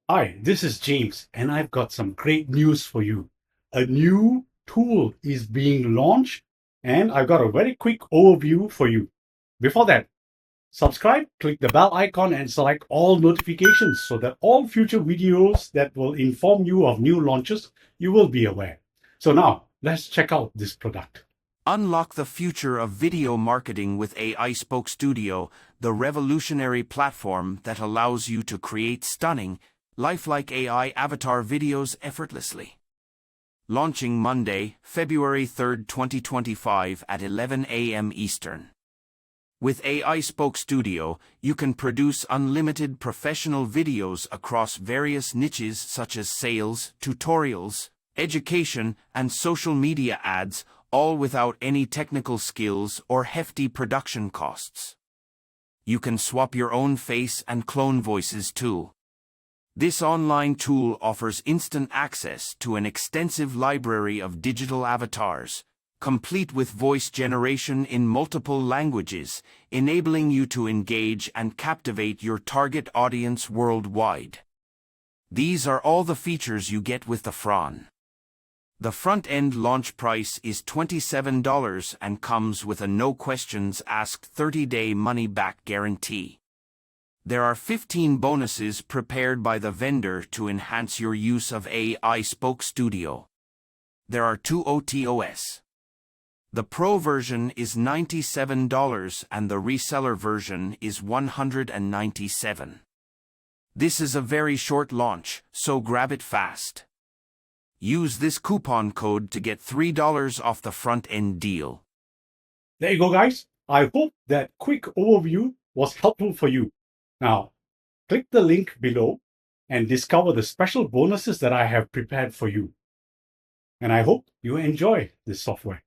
Hi, this is James, and I've got some great news for you. A new tool is being launched, and I've got a very quick overview for you. Before that, subscribe, click the bell icon, and select all notifications so that all future videos that will inform you of new launches, you will be aware. So now, let's check out this product. Unlock the future of video marketing with AiSpokeStudio, the revolutionary platform that allows you to create stunning, lifelike AI avatar videos effortlessly. Launching Monday, February 3rd, 2025 at 11 a.m. Eastern. With AiSpokeStudio, you can produce unlimited professional videos across various niches such as sales, tutorials, education, and social media ads, all without any technical skills or hefty production costs. You can swap your own face and clone voices too. This online tool offers instant access to an extensive library of digital avatars, complete with voice generation in multiple languages, enabling you to engage and captivate your target audience worldwide. These are all the features you get with the fron. The front-end launch price is $27 and comes with a no-questions-asked 30-day money-back guarantee. There are 15 bonuses prepared by the vendor to enhance your use of AiSpokeStudio. There are two OTOS. The Pro version is $97 and the reseller version is $197. This is a very short launch, so grab it fast. Use this coupon code to get $3 off the front-end deal. There you go, guys. I hope that quick overview was helpful for you. Now, click the link below and discover the special bonuses that I have prepared for you. And I hope you enjoy this software.